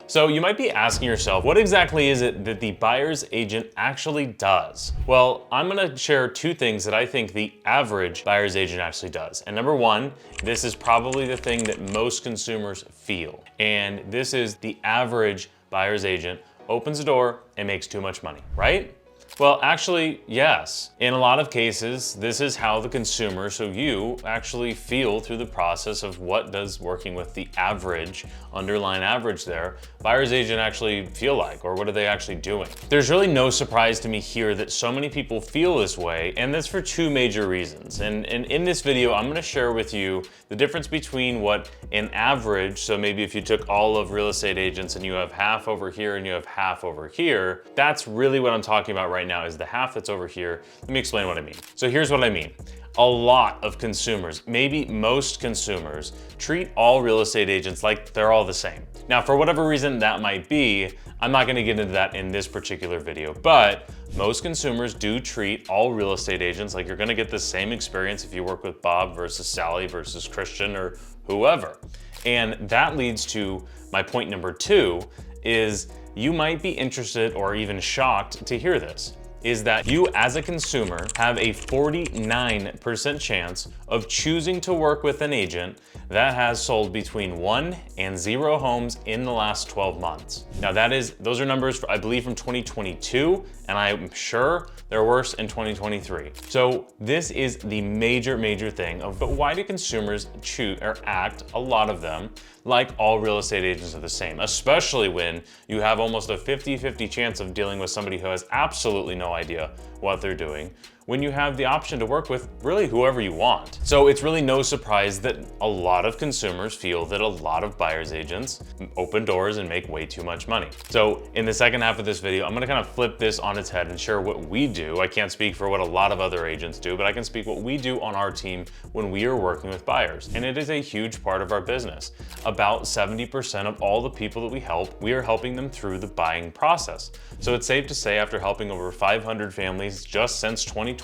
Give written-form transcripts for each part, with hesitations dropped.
So you might be asking yourself, what exactly is it that the buyer's agent actually does? Well, I'm gonna share two things that I think the average buyer's agent actually does. And number one, this is probably the thing that most consumers feel. And this is the average buyer's agent opens the door and makes too much money, right? Well, actually, yes. In a lot of cases, this is how the consumer, so you, actually feel through the process of what does working with the average, underlying average there, buyer's agent actually feel like, or what are they actually doing? There's really no surprise to me here that so many people feel this way, and that's for two major reasons. And in this video, I'm gonna share with you the difference between what an average, so maybe if you took all of real estate agents and you have half over here and you have half over here, that's really what I'm talking about right now, is the half that's over here. Let me explain what I mean. So here's what I mean. A lot of consumers, maybe most consumers, treat all real estate agents like they're all the same. Now, for whatever reason that might be, I'm not gonna get into that in this particular video, but most consumers do treat all real estate agents like you're gonna get the same experience if you work with Bob versus Sally versus Christian or whoever. And that leads to my point number two, is you might be interested or even shocked to hear this, is that you as a consumer have a 49% chance of choosing to work with an agent that has sold between 1 and 0 homes in the last 12 months. Now those are numbers, I believe, from 2022, and I'm sure they're worse in 2023. So this is the major thing of, but why do consumers choose or act, a lot of them, like all real estate agents are the same, especially when you have almost a 50-50 chance of dealing with somebody who has absolutely no idea what they're doing, when you have the option to work with really whoever you want. So it's really no surprise that a lot of consumers feel that a lot of buyer's agents open doors and make way too much money. So in the second half of this video, I'm gonna kind of flip this on its head and share what we do. I can't speak for what a lot of other agents do, but I can speak what we do on our team when we are working with buyers. And it is a huge part of our business. About 70% of all the people that we help, we are helping them through the buying process. So it's safe to say, after helping over 500 families just since 2020,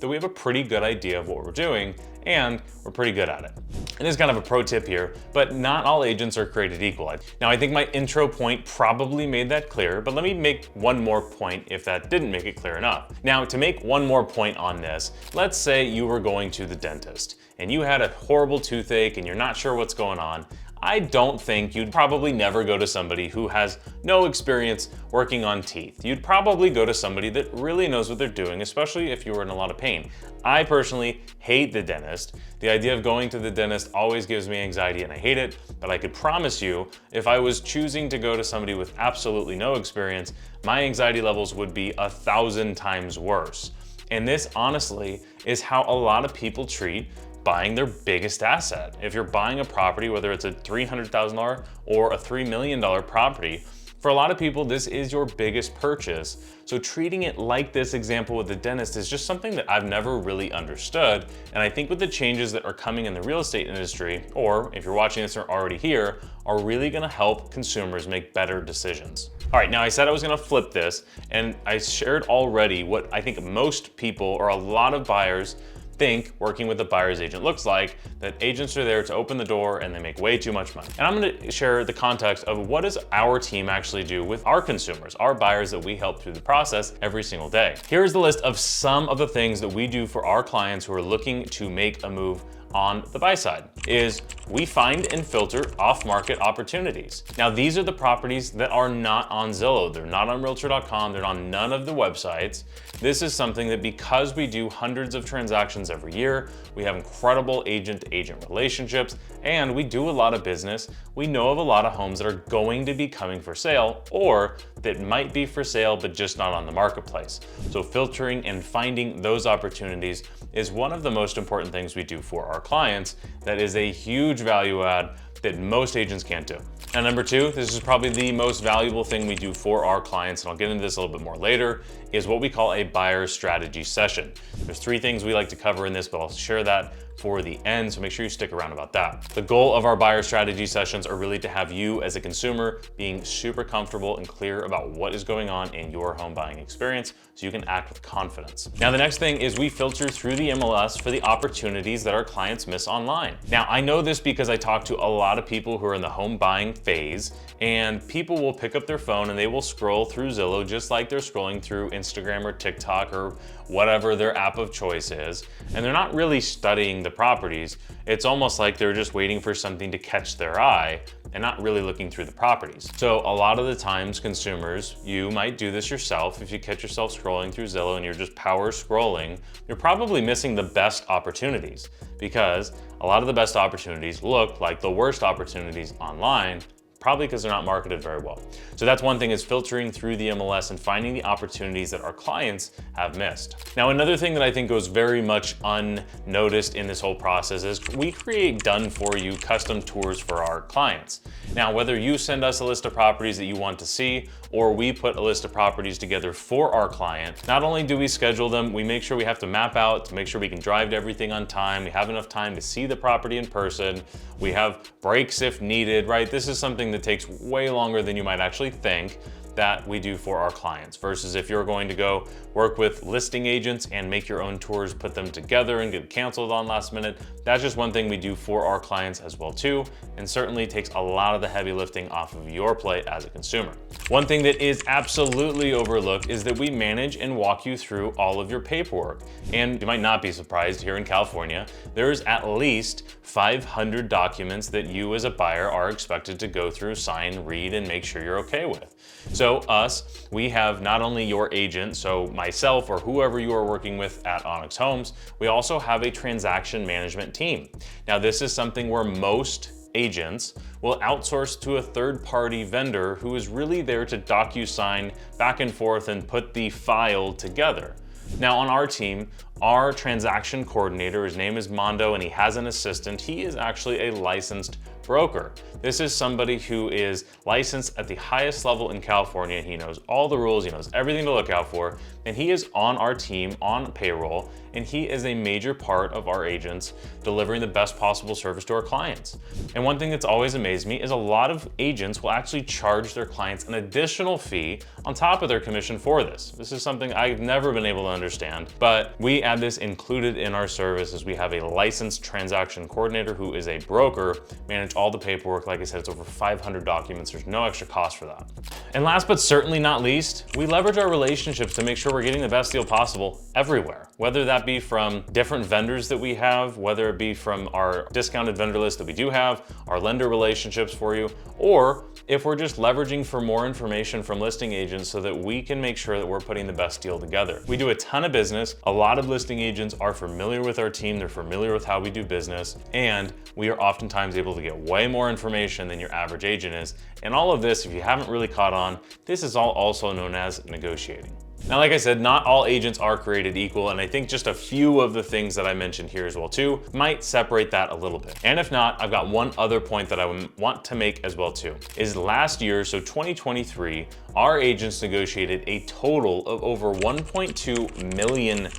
that we have a pretty good idea of what we're doing, and we're pretty good at it. And there's kind of a pro tip here, but not all agents are created equal. Now, I think my intro point probably made that clear, but let me make one more point if that didn't make it clear enough. Now, to make one more point on this, let's say you were going to the dentist and you had a horrible toothache and you're not sure what's going on. I don't think you'd probably never go to somebody who has no experience working on teeth. You'd probably go to somebody that really knows what they're doing, especially if you were in a lot of pain. I personally hate the dentist. The idea of going to the dentist always gives me anxiety and I hate it, but I could promise you, if I was choosing to go to somebody with absolutely no experience, my anxiety levels would be 1,000 times worse. And this honestly is how a lot of people treat buying their biggest asset. If you're buying a property, whether it's a $300,000 or a $3 million property, for a lot of people, this is your biggest purchase. So treating it like this example with the dentist is just something that I've never really understood. And I think with the changes that are coming in the real estate industry, or if you're watching this or already here, are really gonna help consumers make better decisions. All right, now I said I was gonna flip this, and I shared already what I think most people, or a lot of buyers, think working with a buyer's agent looks like, that agents are there to open the door and they make way too much money. And I'm gonna share the context of what does our team actually do with our consumers, our buyers that we help through the process every single day. Here's the list of some of the things that we do for our clients who are looking to make a move on the buy side. Is we find and filter off-market opportunities. Now, these are the properties that are not on Zillow. They're not on Realtor.com. They're on none of the websites. This is something that, because we do hundreds of transactions every year, we have incredible agent-to-agent relationships, and we do a lot of business. We know of a lot of homes that are going to be coming for sale, or that might be for sale, but just not on the marketplace. So filtering and finding those opportunities is one of the most important things we do for our clients. That is a huge value add that most agents can't do. And number two, this is probably the most valuable thing we do for our clients, and I'll get into this a little bit more later, is what we call a buyer strategy session. There's three things we like to cover in this, but I'll share that for the end, so make sure you stick around about that. The goal of our buyer strategy sessions are really to have you as a consumer being super comfortable and clear about what is going on in your home buying experience so you can act with confidence. Now, the next thing is we filter through the MLS for the opportunities that our clients miss online. Now, I know this because I talk to a lot of people who are in the home buying phase, and people will pick up their phone and they will scroll through Zillow just like they're scrolling through Instagram or TikTok or whatever their app of choice is, and they're not really studying the properties. It's almost like they're just waiting for something to catch their eye and not really looking through the properties. So a lot of the times, consumers, you might do this yourself. If you catch yourself scrolling through Zillow and you're just power scrolling, you're probably missing the best opportunities, because a lot of the best opportunities look like the worst opportunities online, probably because they're not marketed very well. So that's one thing, is filtering through the MLS and finding the opportunities that our clients have missed. Now, another thing that I think goes very much unnoticed in this whole process is we create done for you custom tours for our clients. Now, whether you send us a list of properties that you want to see, or we put a list of properties together for our client, not only do we schedule them, we make sure we have to map out to make sure we can drive to everything on time. We have enough time to see the property in person. We have breaks if needed, right? This is something that takes way longer than you might actually think that we do for our clients, versus if you're going to go work with listing agents and make your own tours, put them together and get canceled on last minute. That's just one thing we do for our clients as well too, and certainly takes a lot of the heavy lifting off of your plate as a consumer. One thing that is absolutely overlooked is that we manage and walk you through all of your paperwork. And you might not be surprised, here in California, there's at least 500 documents that you as a buyer are expected to go through, sign, read, and make sure you're okay with. So us, we have not only your agent, so myself or whoever you are working with at Onyx Homes, we also have a transaction management team. Now, this is something where most agents will outsource to a third-party vendor who is really there to DocuSign back and forth and put the file together. Now, on our team, our transaction coordinator, his name is Mondo, and he has an assistant. He is actually a licensed broker. This is somebody who is licensed at the highest level in California. He knows all the rules, he knows everything to look out for, and he is on our team on payroll, and he is a major part of our agents delivering the best possible service to our clients. And one thing that's always amazed me is a lot of agents will actually charge their clients an additional fee on top of their commission for this. This is something I've never been able to understand, but we add this included in our service, as we have a licensed transaction coordinator who is a broker, manage all the paperwork. Like I said, it's over 500 documents. There's no extra cost for that. And last but certainly not least, we leverage our relationships to make sure we're getting the best deal possible everywhere, whether that be from different vendors that we have, whether it be from our discounted vendor list that we do have, our lender relationships for you, or if we're just leveraging for more information from listing agents so that we can make sure that we're putting the best deal together. We do a ton of business. A lot of listing agents are familiar with our team. They're familiar with how we do business, and we are oftentimes able to get way more information than your average agent is. And all of this, if you haven't really caught on, this is all also known as negotiating. Now, like I said, not all agents are created equal, and I think just a few of the things that I mentioned here as well too might separate that a little bit. And if not, I've got one other point that I want to make as well too, is last year, so 2023, our agents negotiated a total of over $1.2 million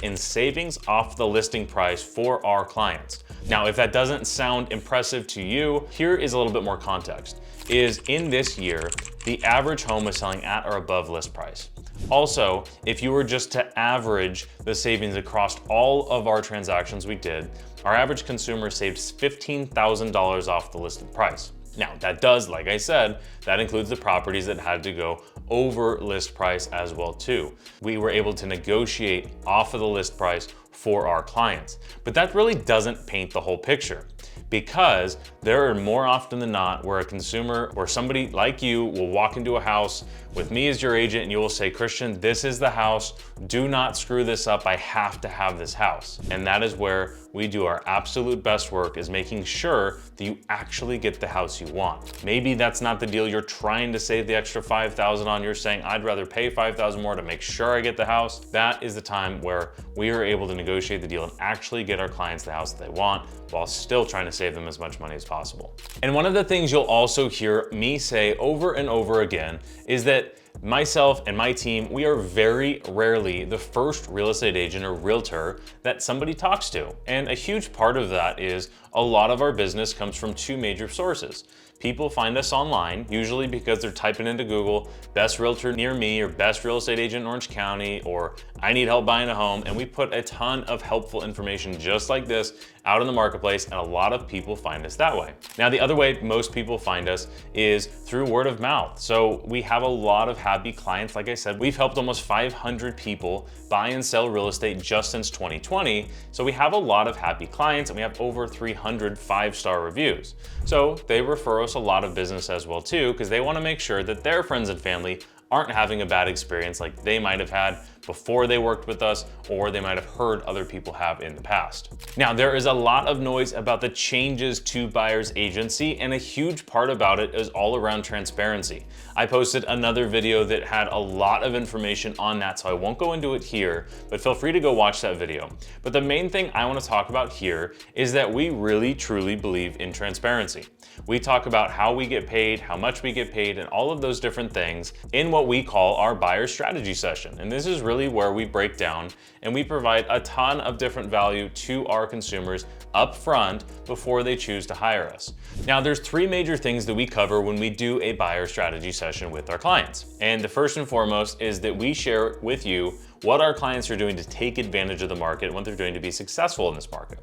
in savings off the listing price for our clients. Now, if that doesn't sound impressive to you, here is a little bit more context. Is in this year, the average home was selling at or above list price. Also, if you were just to average the savings across all of our transactions we did, our average consumer saved $15,000 off the listed price. Now, that does, like I said, that includes the properties that had to go over list price as well too. We were able to negotiate off of the list price for our clients. But that really doesn't paint the whole picture, because there are more often than not where a consumer or somebody like you will walk into a house with me as your agent and you will say, Christian, this is the house. Do not screw this up. I have to have this house. And that is where we do our absolute best work, is making sure that you actually get the house you want. Maybe that's not the deal. You're trying to save the extra $5,000 on. You're saying, I'd rather pay $5,000 more to make sure I get the house. That is the time where we are able to negotiate the deal and actually get our clients the house that they want, while still trying to save them as much money as possible. And one of the things you'll also hear me say over and over again is that Myself and my team, we are very rarely the first real estate agent or realtor that somebody talks to. And a huge part of that is a lot of our business comes from two major sources. People find us online, usually because they're typing into Google, best realtor near me, or best real estate agent in Orange County, or I need help buying a home. And we put a ton of helpful information just like this out in the marketplace, and a lot of people find us that way. Now, the other way most people find us is through word of mouth. So we have a lot of happy clients. Like I said, we've helped almost 500 people buy and sell real estate just since 2020. So we have a lot of happy clients, and we have over 300 5-star reviews. So they refer us a lot of business as well too, because they want to make sure that their friends and family aren't having a bad experience like they might have had before they worked with us, or they might have heard other people have in the past. Now, there is a lot of noise about the changes to buyer's agency, and a huge part about it is all around transparency. I posted another video that had a lot of information on that, so I won't go into it here, but feel free to go watch that video. But the main thing I want to talk about here is that we really truly believe in transparency. We talk about how we get paid, how much we get paid, and all of those different things in what we call our buyer strategy session. And this is really where we break down and we provide a ton of different value to our consumers up front before they choose to hire us. Now, there's three major things that we cover when we do a buyer strategy session with our clients. And the first and foremost is that we share with you what our clients are doing to take advantage of the market and what they're doing to be successful in this market.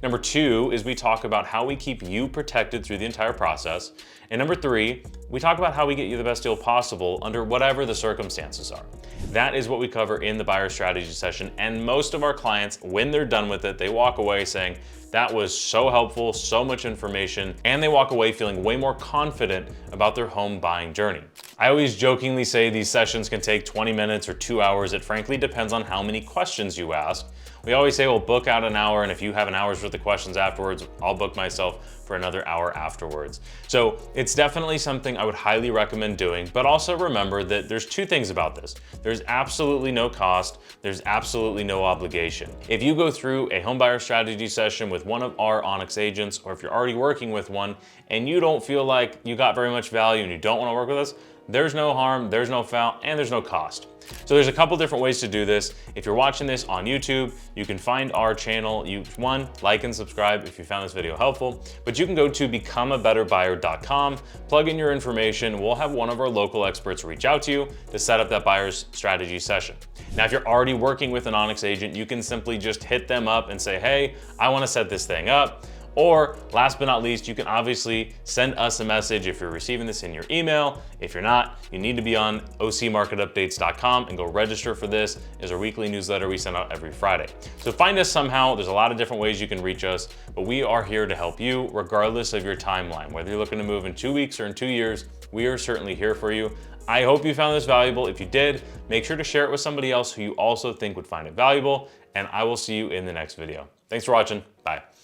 Number two is we talk about how we keep you protected through the entire process. And number three, we talk about how we get you the best deal possible under whatever the circumstances are. That is what we cover in the buyer strategy session. And most of our clients, when they're done with it, they walk away saying, that was so helpful, so much information, and they walk away feeling way more confident about their home buying journey. I always jokingly say these sessions can take 20 minutes or 2 hours. It frankly depends on how many questions you ask. We always say, well, book out an hour, and if you have an hour's worth of questions afterwards, I'll book myself for another hour afterwards. So it's definitely something I would highly recommend doing, but also remember that there's two things about this. There's absolutely no cost, there's absolutely no obligation. If you go through a home buyer strategy session with one of our Onyx agents, or if you're already working with one and you don't feel like you got very much value and you don't want to work with us, there's no harm, there's no foul, and there's no cost. So there's a couple different ways to do this. If you're watching this on YouTube, you can find our channel. One, like and subscribe if you found this video helpful, but you can go to becomeabetterbuyer.com, plug in your information. We'll have one of our local experts reach out to you to set up that buyer's strategy session. Now, if you're already working with an Onyx agent, you can simply just hit them up and say, hey, I want to set this thing up. Or last but not least, you can obviously send us a message if you're receiving this in your email. If you're not, you need to be on ocmarketupdates.com and go register for this. It's our weekly newsletter we send out every Friday. So find us somehow. There's a lot of different ways you can reach us, but we are here to help you regardless of your timeline. Whether you're looking to move in 2 weeks or in 2 years, we are certainly here for you. I hope you found this valuable. If you did, make sure to share it with somebody else who you also think would find it valuable, and I will see you in the next video. Thanks for watching. Bye.